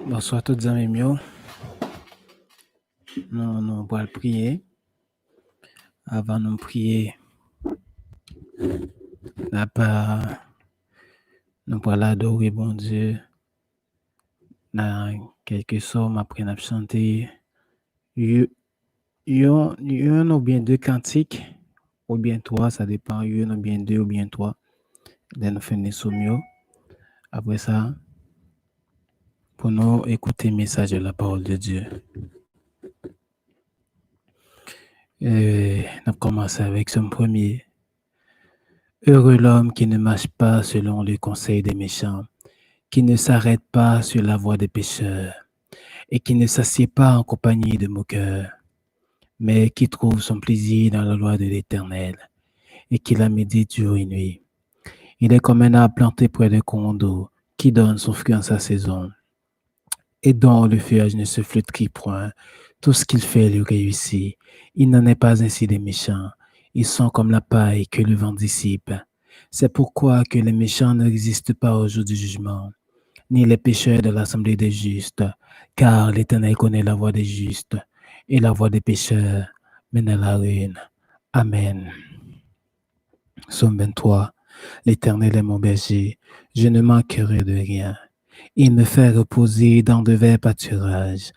Bonsoir toutes amis mieux. Nous allons prier. Avant de prier, nous allons adorer bon Dieu. Dans quelques sommes après nous chanter un ou bien deux cantiques, ou bien trois, ça dépend, un ou bien deux ou bien trois. Là, nous finissons mieux. Après ça, pour nous écouter le message de la parole de Dieu. Nous commençons avec ce premier. Heureux l'homme qui ne marche pas selon les conseils des méchants, qui ne s'arrête pas sur la voie des pécheurs, et qui ne s'assied pas en compagnie de moqueurs, mais qui trouve son plaisir dans la loi de l'Éternel, et qui la médite jour et nuit. Il est comme un arbre planté près de courants d'eau, qui donne son fruit en sa saison, et dont le feuillage ne se flétrit point. Tout ce qu'il fait lui réussit. Il n'en est pas ainsi des méchants. Ils sont comme la paille que le vent dissipe. C'est pourquoi que les méchants ne résistent pas au jour du jugement, ni les pécheurs de l'assemblée des justes, car l'Éternel connaît la voie des justes, et la voie des pécheurs mène à la ruine. Amen. Psaume 23. L'Éternel est mon berger, je ne manquerai de rien. Il me fait reposer dans de verts pâturages.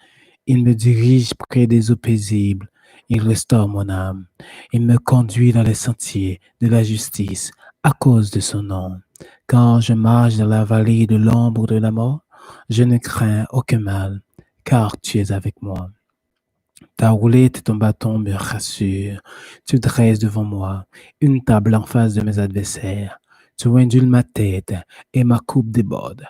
Il me dirige près des eaux paisibles. Il restaure mon âme. Il me conduit dans les sentiers de la justice à cause de son nom. Quand je marche dans la vallée de l'ombre de la mort, je ne crains aucun mal, car tu es avec moi. Ta roulette et ton bâton me rassurent. Tu dresses devant moi une table en face de mes adversaires. Tu indules ma tête et ma coupe déborde.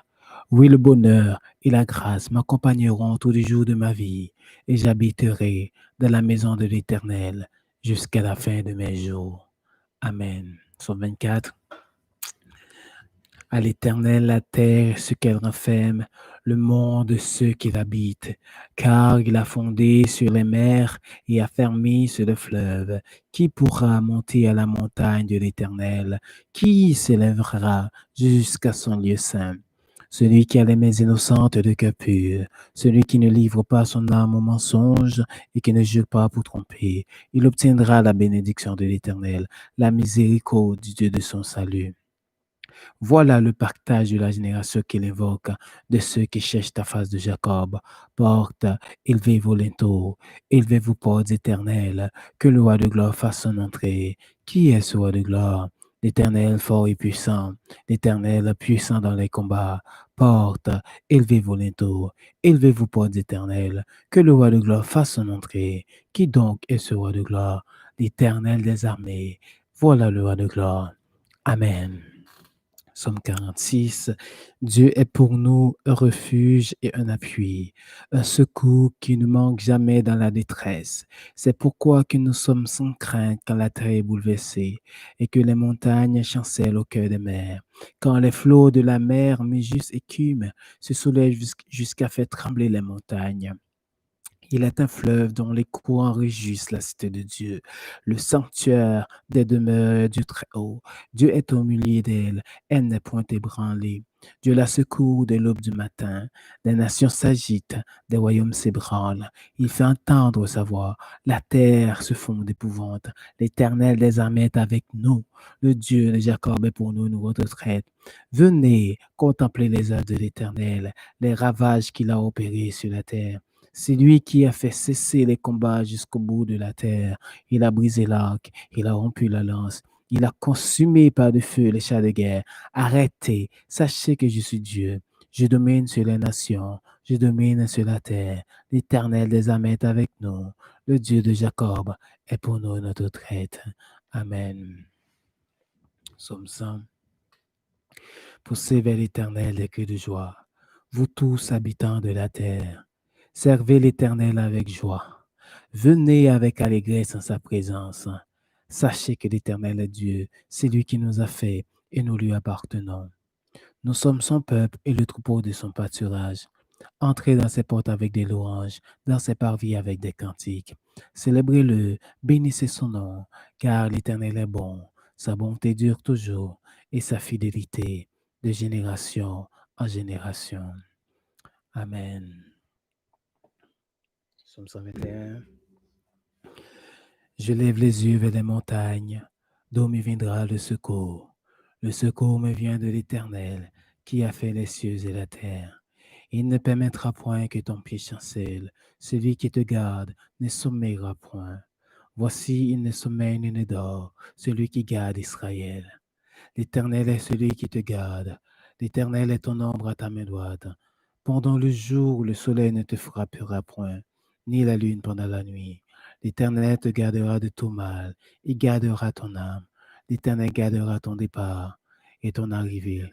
Oui, le bonheur et la grâce m'accompagneront tous les jours de ma vie, et j'habiterai dans la maison de l'Éternel jusqu'à la fin de mes jours. Amen. Psaume 24. À l'Éternel la terre, ce qu'elle renferme, le monde, ceux qui l'habitent, car il a fondé sur les mers et a fermé sur le fleuve. Qui pourra monter à la montagne de l'Éternel? Qui s'élèvera jusqu'à son lieu saint? Celui qui a les mains innocentes de cœur pur, celui qui ne livre pas son âme au mensonge et qui ne jure pas pour tromper, il obtiendra la bénédiction de l'Éternel, la miséricorde du Dieu de son salut. Voilà le partage de la génération qu'il évoque, de ceux qui cherchent ta face de Jacob. Porte, élevez-vous lento, élevez-vous portes éternelles, que le roi de gloire fasse son entrée. Qui est ce roi de gloire? L'Éternel fort et puissant, l'Éternel puissant dans les combats. Porte, élevez-vous lento, élevez-vous portes éternelles, que le roi de gloire fasse son entrée. Qui donc est ce roi de gloire? L'Éternel des armées. Voilà le roi de gloire. Amen. Psaume 46. Dieu est pour nous un refuge et un appui, un secours qui ne manque jamais dans la détresse. C'est pourquoi que nous sommes sans crainte quand la terre est bouleversée et que les montagnes chancellent au cœur des mers. Quand les flots de la mer, juste écume, se soulèvent jusqu'à faire trembler les montagnes. Il est un fleuve dont les courants régissent la cité de Dieu, le sanctuaire des demeures du Très-Haut. Dieu est au milieu d'elle, elle n'est point ébranlée. Dieu la secoue de l'aube du matin. Des nations s'agitent, des royaumes s'ébranlent. Il fait entendre sa voix. La terre se fond d'épouvante. L'Éternel des armées est avec nous. Le Dieu de Jacob est pour nous une retraite. Venez contempler les œuvres de l'Éternel, les ravages qu'il a opérés sur la terre. C'est lui qui a fait cesser les combats jusqu'au bout de la terre. Il a brisé l'arc, il a rompu la lance, il a consumé par le feu les chars de guerre. Arrêtez, sachez que je suis Dieu. Je domine sur les nations, je domine sur la terre. L'Éternel des armées est avec nous. Le Dieu de Jacob est pour nous notre traite. Amen. Psaume 100. Poussez vers l'Éternel des cris de joie, vous tous habitants de la terre. Servez l'Éternel avec joie. Venez avec allégresse en sa présence. Sachez que l'Éternel est Dieu, c'est lui qui nous a fait et nous lui appartenons. Nous sommes son peuple et le troupeau de son pâturage. Entrez dans ses portes avec des louanges, dans ses parvis avec des cantiques. Célébrez-le, bénissez son nom, car l'Éternel est bon. Sa bonté dure toujours et sa fidélité de génération en génération. Amen. Psaume 121. Je lève les yeux vers les montagnes, d'où me viendra le secours. Le secours me vient de l'Éternel, qui a fait les cieux et la terre. Il ne permettra point que ton pied chancelle. Celui qui te garde ne sommeillera point. Voici, il ne sommeille ni ne dort, celui qui garde Israël. L'Éternel est celui qui te garde. L'Éternel est ton ombre à ta main droite. Pendant le jour, le soleil ne te frappera point, ni la lune pendant la nuit. L'Éternel te gardera de tout mal. Il gardera ton âme. L'Éternel gardera ton départ et ton arrivée,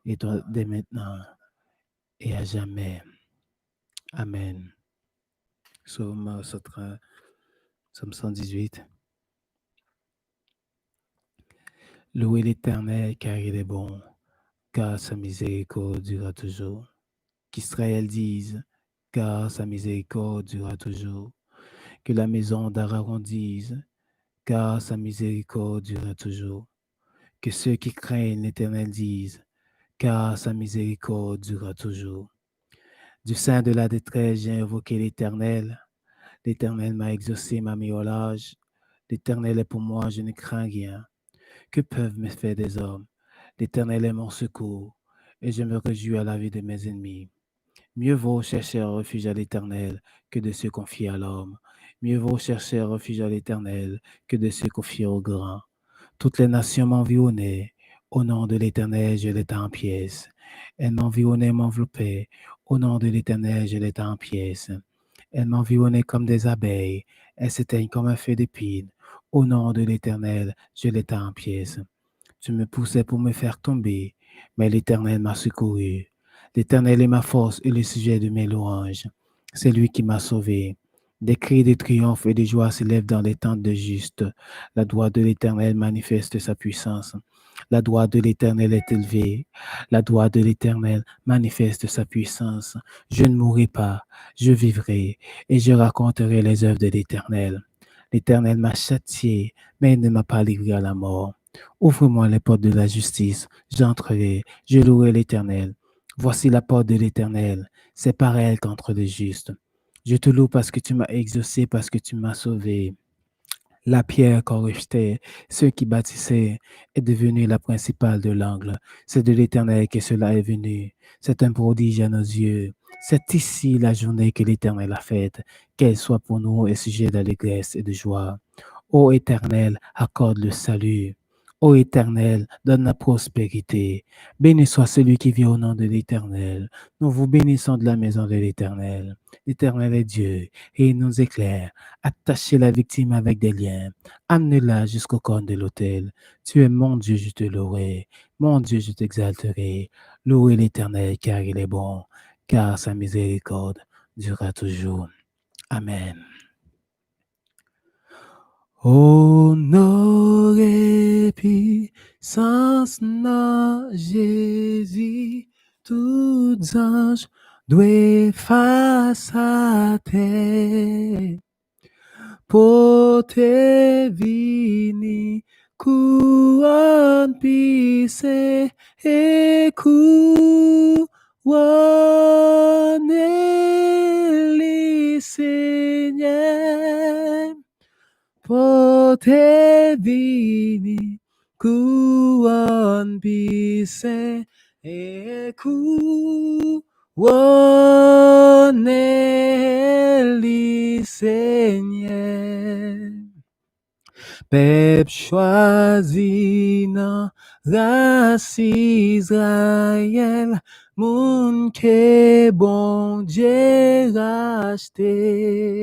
et toi dès maintenant et à jamais. Amen. Psaume 118. Louez l'Éternel car il est bon, car sa miséricorde durera toujours. Qu'Israël dise, car sa miséricorde durera toujours. Que la maison d'Aaron dise, car sa miséricorde durera toujours. Que ceux qui craignent l'Éternel disent, car sa miséricorde durera toujours. Du sein de la détresse, j'ai invoqué l'Éternel. L'Éternel m'a exaucé, m'a mis au large. L'Éternel est pour moi, je ne crains rien. Que peuvent me faire des hommes? L'Éternel est mon secours, et je me réjouis à la vie de mes ennemis. Mieux vaut chercher un refuge à l'Éternel que de se confier à l'homme. Mieux vaut chercher un refuge à l'Éternel que de se confier au grand. Toutes les nations m'environnaient. Au nom de l'Éternel, je l'étais en pièces. Elles m'environnaient, m'enveloppaient. Au nom de l'Éternel, je l'étais en pièces. Elles m'environnaient comme des abeilles. Elles s'éteignent comme un feu d'épine. Au nom de l'Éternel, je l'étais en pièces. Tu me poussais pour me faire tomber, mais l'Éternel m'a secouru. L'Éternel est ma force et le sujet de mes louanges. C'est lui qui m'a sauvé. Des cris de triomphe et de joie s'élèvent dans les tentes de justes. La droite de l'Éternel manifeste sa puissance. La droite de l'Éternel est élevée. La droite de l'Éternel manifeste sa puissance. Je ne mourrai pas, je vivrai et je raconterai les œuvres de l'Éternel. L'Éternel m'a châtié, mais il ne m'a pas livré à la mort. Ouvre-moi les portes de la justice, j'entrerai, je louerai l'Éternel. Voici la porte de l'Éternel, c'est par elle qu'entre les justes. Je te loue parce que tu m'as exaucé, parce que tu m'as sauvé. La pierre qu'on rejetait, ceux qui bâtissaient, est devenue la principale de l'angle. C'est de l'Éternel que cela est venu. C'est un prodige à nos yeux. C'est ici la journée que l'Éternel a faite, qu'elle soit pour nous un sujet d'allégresse et de joie. Ô Éternel, accorde le salut. Ô Éternel, donne la prospérité. Béni soit celui qui vit au nom de l'Éternel. Nous vous bénissons de la maison de l'Éternel. L'Éternel est Dieu et il nous éclaire. Attachez la victime avec des liens. Amenez-la jusqu'au corne de l'autel. Tu es mon Dieu, je te louerai. Mon Dieu, je t'exalterai. Louez l'Éternel car il est bon, car sa miséricorde durera toujours. Amen. Honneur et puissance à Jésus, tous anges doivent face à terre. Pote vini, couronne pisse et couronne les Seigneur. Pote vini, couronne pisse et couronne les Seigneur. Peuple choisi dans race Israël, moun que bon Dieu racheté.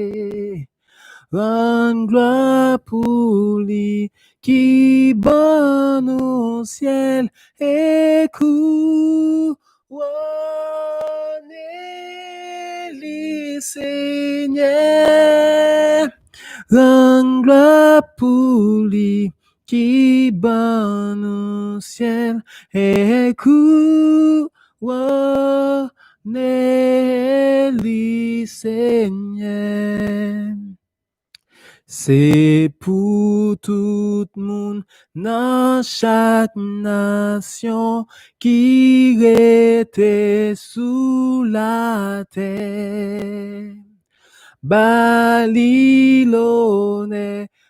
Rend gloire pour lui qui bon au ciel et couronne les Seigneur. Rend gloire pour lui qui bon au ciel et couronne les Seigneur. C'est pour tout le monde dans chaque nation qui était sous la terre. Babylone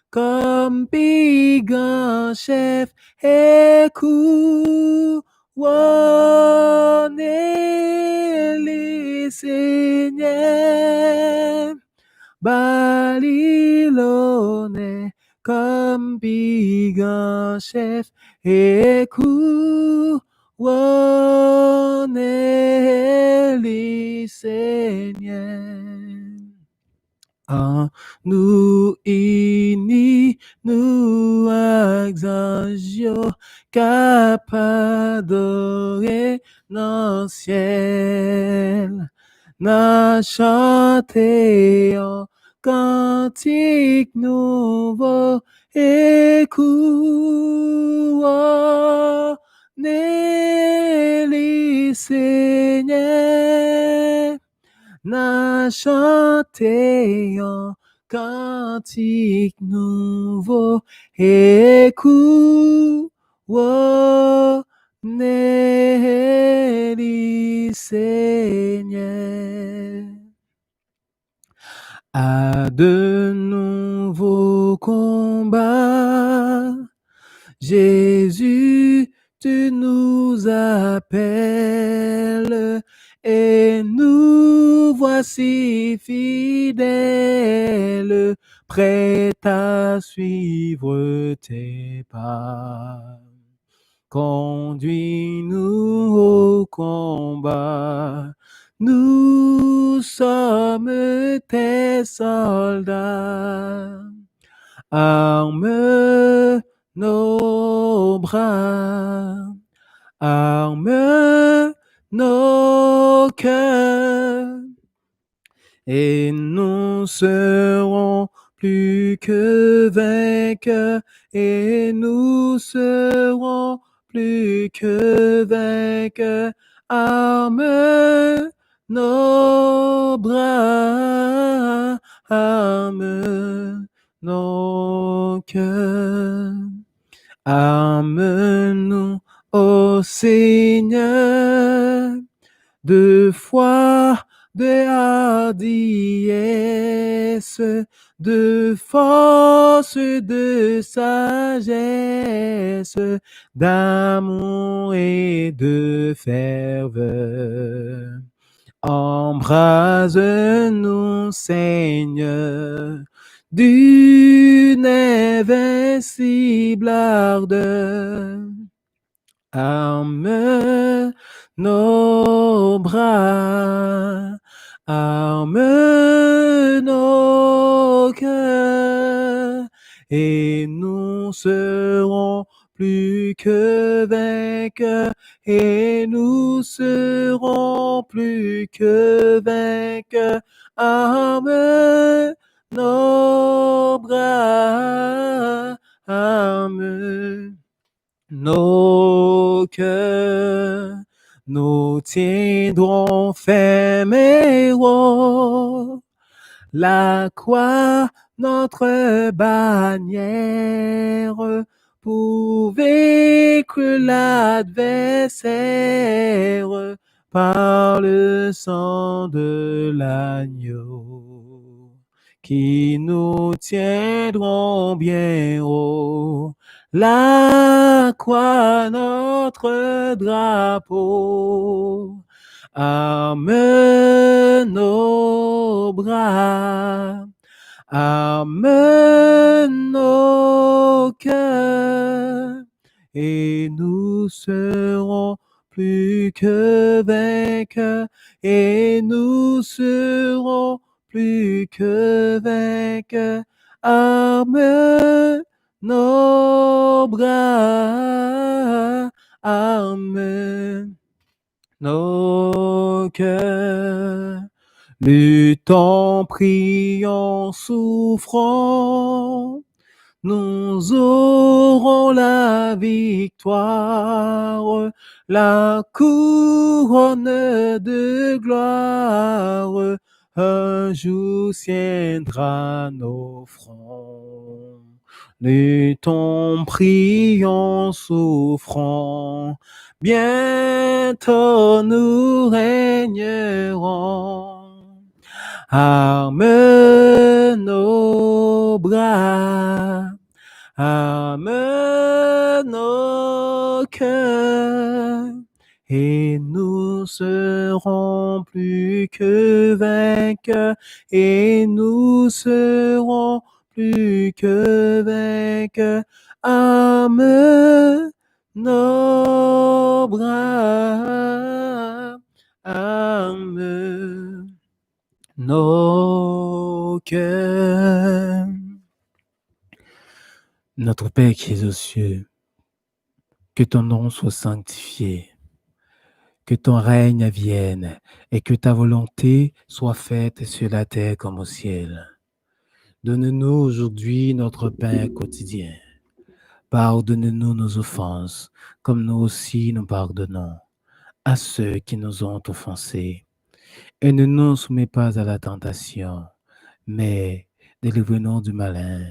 comme pigan chef et couronné les seigneurs. Babylone comme pigan chef et couronné les seigneurs. Nous unis, nous exaltions, capables d'adorer dans le ciel. N'a chanté un cantique nouveau et couronné les seigneurs. N'a chanté un cantique nouveau et couronné les seigneurs. À de nouveaux combats, Jésus, tu nous appelles et nous voici fidèles, prêts à suivre tes pas. Conduis-nous au combat, nous sommes tes soldats. Arme nos bras, arme nos cœurs, et nous serons plus que vainqueurs, et nous serons plus que vainqueurs. Arme nos bras, arme nos cœurs. Arme-nous, ô Seigneur, de foi, de hardiesse, de force, de sagesse, d'amour et de ferveur. Embrase-nous, Seigneur, d'une invincible ardeur. Arme nos bras, arme nos cœurs, et nous serons plus que vainqueurs, et nous serons plus que vainqueurs. Arme nos bras, arme nos cœurs, nous tiendrons fermes la croix, notre bannière, pour vaincre l'adversaire par le sang de l'agneau, qui nous tiendront bien haut. La croix, notre drapeau, arme nos bras, arme nos cœurs, et nous serons plus que vainqueurs, et nous serons plus que vainqueurs. Arme nos bras, arme nos cœurs. Luttons, prions, souffrons, nous aurons la victoire, la couronne de gloire un jour tiendra nos fronts. Luttons, prions, souffrons, bientôt nous régnerons. Arme nos bras, arme nos cœurs, et nous serons plus que vainqueurs, et nous serons plus que vainqueurs. Arme nos bras, arme nos cœurs. Notre Père qui es aux cieux, que ton nom soit sanctifié, que ton règne vienne et que ta volonté soit faite sur la terre comme au ciel. Donne-nous aujourd'hui notre pain quotidien. Pardonne-nous nos offenses, comme nous aussi nous pardonnons à ceux qui nous ont offensés. Et ne nous soumets pas à la tentation, mais délivre-nous du malin,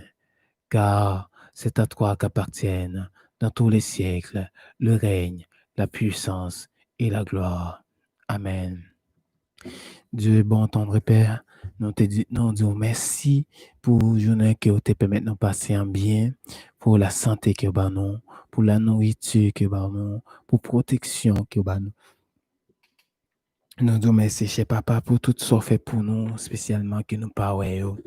car c'est à toi qu'appartiennent dans tous les siècles le règne, la puissance et la gloire. Amen. Dieu bon, tendre Père, nous disons merci pour la journée que tu permets de passer en bien, pour la santé que nous avons, pour la nourriture que nous avons, pour la protection que nous avons. Nous disons merci, cher Papa, pour tout ce que fait pour nous, spécialement que nous parlons.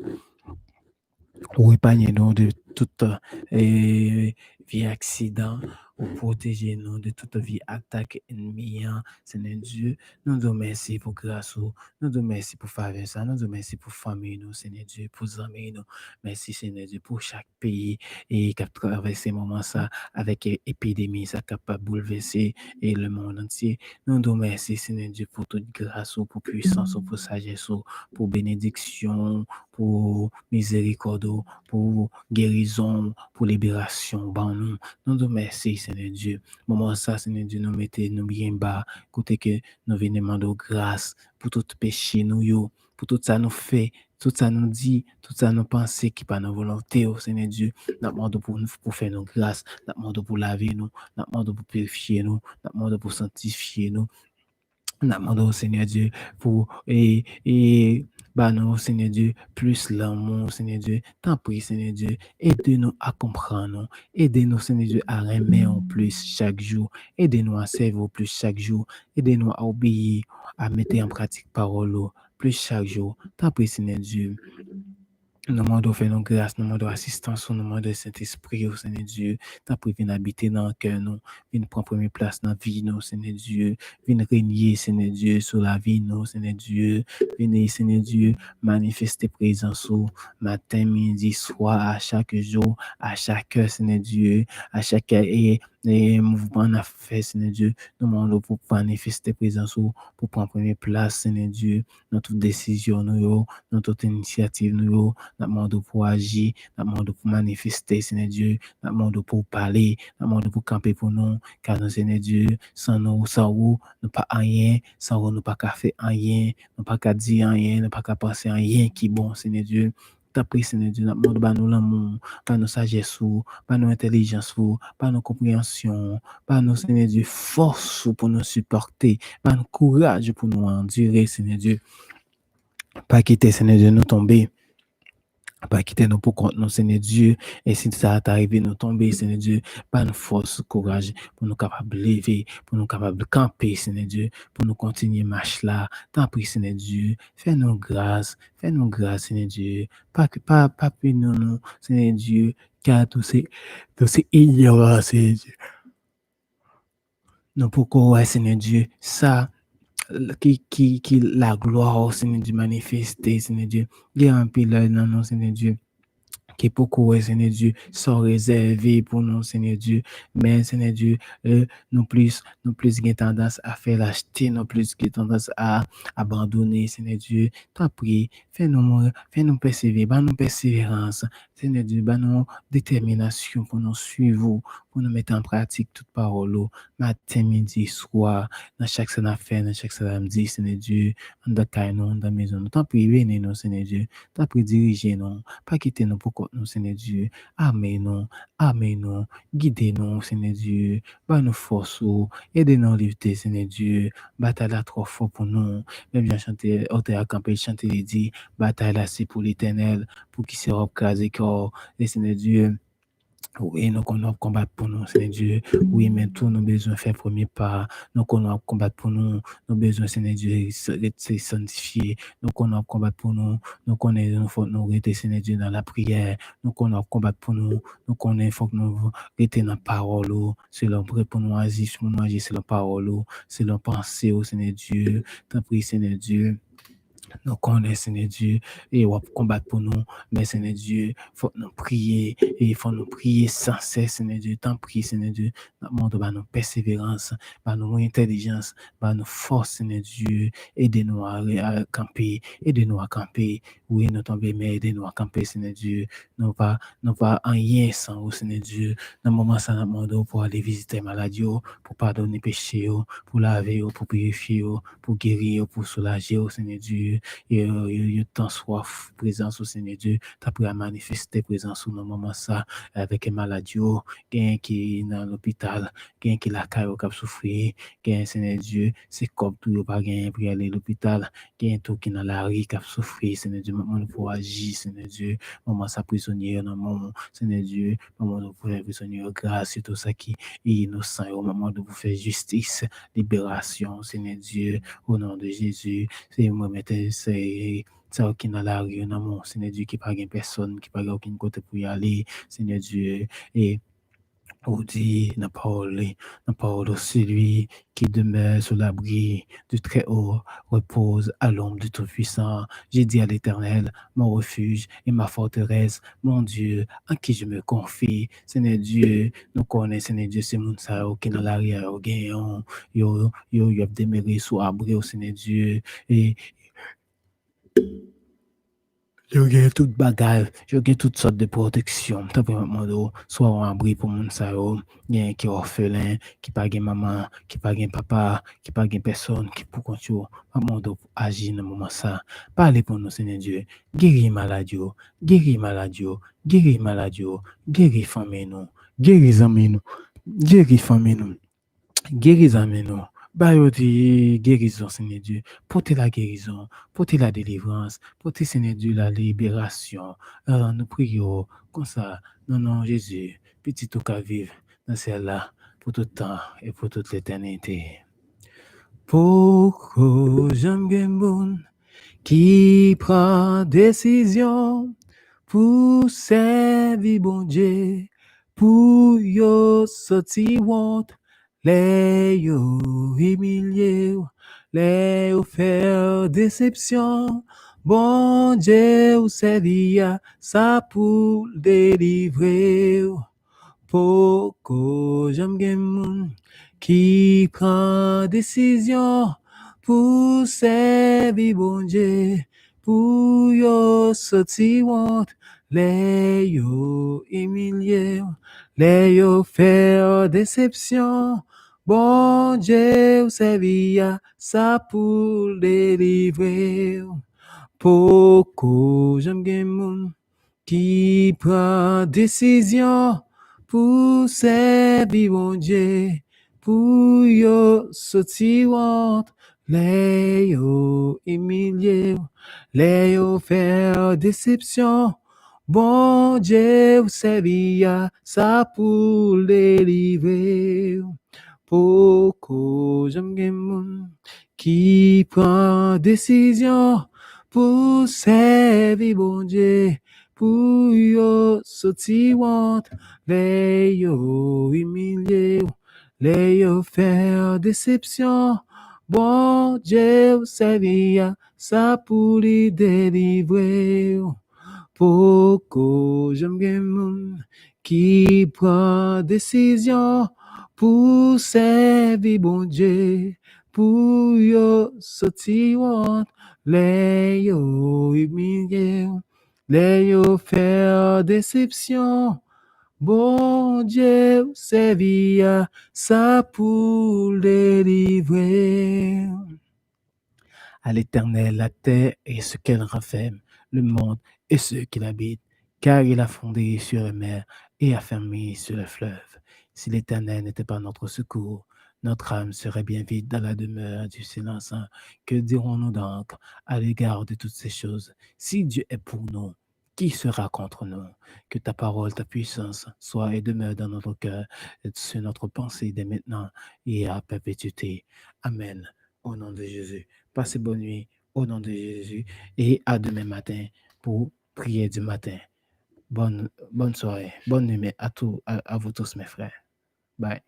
Ou épargnez-nous de toute vie accident, ou protégez-nous de toute vie attaque ennemie. Seigneur Dieu, nous te remercions pour grâce, nous te remercions pour faveur, nous te remercions pour famille, nous, Seigneur Dieu, pour amis, nous. Merci, Seigneur Dieu, pour chaque pays et qui a traversé ces moments ça avec épidémie, ça capable de bouleverser et le monde entier. Nous te remercions, Seigneur Dieu, pour toute grâce, pour puissance, pour sagesse, pour bénédiction, pour miséricorde, pour guérison, pour libération. Bon, nous te remercions, Seigneur Dieu. Moment ça, Seigneur Dieu, nous mettez nous bien bas, côté que nous venons demander grâce pour tout péché, nous, pour tout ça nous fait, tout ça nous dit, tout ça nous pense qui pas nos volonté, Seigneur Dieu. Nous demandons pour faire nos grâces, nous demandons pour laver nous, nous demandons pour purifier nous, nous demandons pour sanctifier nous. Nous demandons, Seigneur Dieu, pour bah non, Seigneur Dieu, plus l'amour, Seigneur Dieu. T'en prie, Seigneur Dieu, aidez-nous à comprendre, aidez-nous, Seigneur Dieu, à aimer en plus chaque jour, aidez-nous à servir plus chaque jour, aidez-nous à obéir, à mettre en pratique parole plus chaque jour. T'en prie, Seigneur Dieu. Nous demandons faire nos grâces, nous demandons assistance, nous demandons Saint-Esprit, au Seigneur Dieu. T'as pris, viens habiter dans le cœur, nous. Viens prendre première place dans la vie, nous, Seigneur Dieu. Viens régner, Seigneur Dieu, sur la vie, nous, Seigneur Dieu. Venez, Seigneur Dieu, manifester présence au matin, midi, soir, à chaque jour, à chaque heure, Seigneur Dieu, à chaque mouvement on a fait, Seigneur Dieu. Nous demandons pour manifester présence, pour prendre première place, Seigneur Dieu, dans toute décision, nous, dans toute initiative, nous, nous demandons pour agir, nous demandons pour manifester, Seigneur Dieu, nous demandons pour parler, nous demandons pour camper pour nous, car nous, Seigneur Dieu, sans nous, nous pas rien, sans vous, nous pas qu'à faire rien, nous pas qu'à dire rien, nous pas qu'à penser rien qui est bon, Seigneur Dieu. T'as pris, Seigneur Dieu, nous demandons par nous l'amour, par nos sagesse, par nos intelligence, par nos compréhensions, par nos, Seigneur Dieu, force pour nous supporter, par nos courage pour nous endurer, Seigneur Dieu. Pas quitter, Seigneur Dieu, nous tomber. Pas quitter nous pour compte nous, Seigneur Dieu. Et si ça t'arrive, nous tomber, Seigneur Dieu, pas nous force, courage, pour nous capables de lever, pour nous capables de camper, Seigneur Dieu, pour nous continuer marche là. T'en prie, Seigneur Dieu, fais-nous grâce, Seigneur Dieu. Pas plus nous, Seigneur Dieu, car tous ces ignorants, Seigneur Dieu. Non, pourquoi, Seigneur Dieu, ça, qui la gloire, Seigneur Dieu, manifester, Seigneur Dieu. Il y a un pilote, non, Seigneur Dieu. qui pourquoi, Seigneur Dieu, sont réservés pour nous, Seigneur Dieu. Mais, Seigneur Dieu, nous plus avons tendance à faire l'acheter, nous plus avons tendance à abandonner, Seigneur Dieu. T'as pris, fais-nous persévérer, bah nous persévérance, Seigneur Dieu, bah nous détermination pour nous suivre, pour nous mettre en pratique toute parole, matin, midi, soir, dans chaque scène à faire, dans chaque samedi, Seigneur Dieu, dans la maison, nous t'en prie, venez nous, Seigneur Dieu, t'en prie, dirigez nous, pas quitter nous pour nous, Seigneur Dieu. Amen nous, guidez-nous, Seigneur Dieu. Bah nous force, aidez-nous à livrer, Seigneur Dieu. Bataille là trop fort pour nous. Même bien chanter, hôtel à camper, chanter les dit, bataille là c'est pour l'éternel, pour qui sera casé corps, et Seigneur Dieu. Oui, nous qu'on combattre pour nous, Seigneur Dieu. Oui, mais tous nos besoins faire premier pas. Nous qu'on combattre pour nous, nos besoins, Seigneur Dieu, se sanctifier. Nous qu'on combattre pour nous, nous connaissons, nous faut nous rester, Seigneur Dieu, dans la prière. Nous qu'on combattre pour nous, nous connaissons, faut que nous rester dans la parole. C'est l'ombre pour nous agir, c'est la parole. C'est la pensée, Seigneur Dieu. T'en prie, Seigneur Dieu. Nous connaissons, Seigneur Dieu, et on va combattre pour nous. Mais, Seigneur Dieu, il faut nous prier, et il faut nous prier sans cesse, Seigneur Dieu. Tant prie, Seigneur Dieu, montre nos persévérance, nos intelligence, nos force, Seigneur Dieu. Aidez-nous à camper, aidez-nous à camper. Oui, nous tombons, mais aidez-nous à camper, Seigneur Dieu. Nous pas en rien sans vous, Seigneur Dieu. Dans le moment, ça nous demande pour aller visiter maladie, pour pardonner péché, pour laver, pour purifier, pour guérir, pour soulager, Seigneur Dieu. Et tant soif présence au Seigneur Dieu, tu as pris à manifester présence au moment ça avec un maladie, quelqu'un qui est dans l'hôpital, quelqu'un qui la caille au cap souffrir, quelqu'un Seigneur Dieu, c'est comme tout pas gagné pour aller à l'hôpital, quelqu'un tout qui dans la rue qui a souffrir, Seigneur Dieu, maman pour agir, Seigneur Dieu, maman ça prisonnier dans mon Seigneur Dieu, maman pour faire prisonnier grâce et tout ça qui est innocent au moment de vous faire justice, libération, Seigneur Dieu, au nom de Jésus, c'est moi mettre c'est ça qui dans la rue, dans mon Seigneur Dieu, qui pas personne, qui pas aucun côté pour y aller, Seigneur Dieu, et on dit dans la parole de celui qui demeure sous l'abri du Très-Haut, repose à l'ombre du Tout-Puissant. J'ai dit à l'Éternel, mon refuge et ma forteresse, mon Dieu, en qui je me confie. Seigneur Dieu, nous connaissons, Seigneur Dieu, c'est mon ça qui dans l'arrière, yo a demeuré sous abri, Seigneur Dieu, et je gagne toute bagage, je gagne toutes sortes de protection. Tant pour moi, soit un abri pour mon sao, qui est orphelin, qui pas de maman, qui pas de papa, qui pas de personne, qui pour continuer, maman doit agir dans le moment ça. Parlez pour nous, Seigneur Dieu. Guéris maladie, guéris maladie, guéris maladie, guéris famille nous, guéris amis nous, guéris famille nous. Guérison, nous. Bayoti, guérison, Seigneur Dieu. Portez la guérison, portez la délivrance, portez, Seigneur Dieu, la libération. Alors, nous prions comme ça, non, non, Jésus, petit tout qu'à vivre dans celle-là, pour tout temps et pour toute l'éternité. Pourquoi j'aime bien qui prend décision pour servir bon Dieu, pour yo sortir honte, les yo humilier, les yo faire déception. Bon Dieu ou servir, ça pour délivrer. Pourquoi j'aime bien moun qui prend décision pour servir bon Dieu, pour yo sortir honte, les yo humilier, les yo faire déception. Bon Dieu ou servir, ça pour délivrer. Pourquoi j'aime bien moun qui prend décision pour servir mon Dieu, pour yo sortir honte, les yo humilier, les yo faire déception. Bon Dieu vous servir, ça pour délivrer. Pourquoi j'aime bien moun qui prend décision pour servir bon Dieu, pour yo sortir honte, les yo humilier, les yo faire déception. Bon Dieu servir, ça pour les délivrer. Poko j'aime gen moun qui prend décision pour servir bon Dieu, pour yo sortir honte, les yo humilier, les yo faire déception. Bon Dieu servir ça pour les délivrer. À l'Éternel la terre et ce qu'elle renferme, le monde et ceux qui l'habitent, car il a fondé sur les mers et affermi sur les fleuves. Si l'Éternel n'était pas notre secours, notre âme serait bien vite dans la demeure du silence. Que dirons-nous donc à l'égard de toutes ces choses? Si Dieu est pour nous, qui sera contre nous? Que ta parole, ta puissance soit et demeure dans notre cœur, et sur notre pensée dès maintenant et à perpétuité. Amen. Au nom de Jésus. Passez bonne nuit au nom de Jésus et à demain matin pour prier du matin. Bonne soirée, bonne nuit à vous tous mes frères. Bye.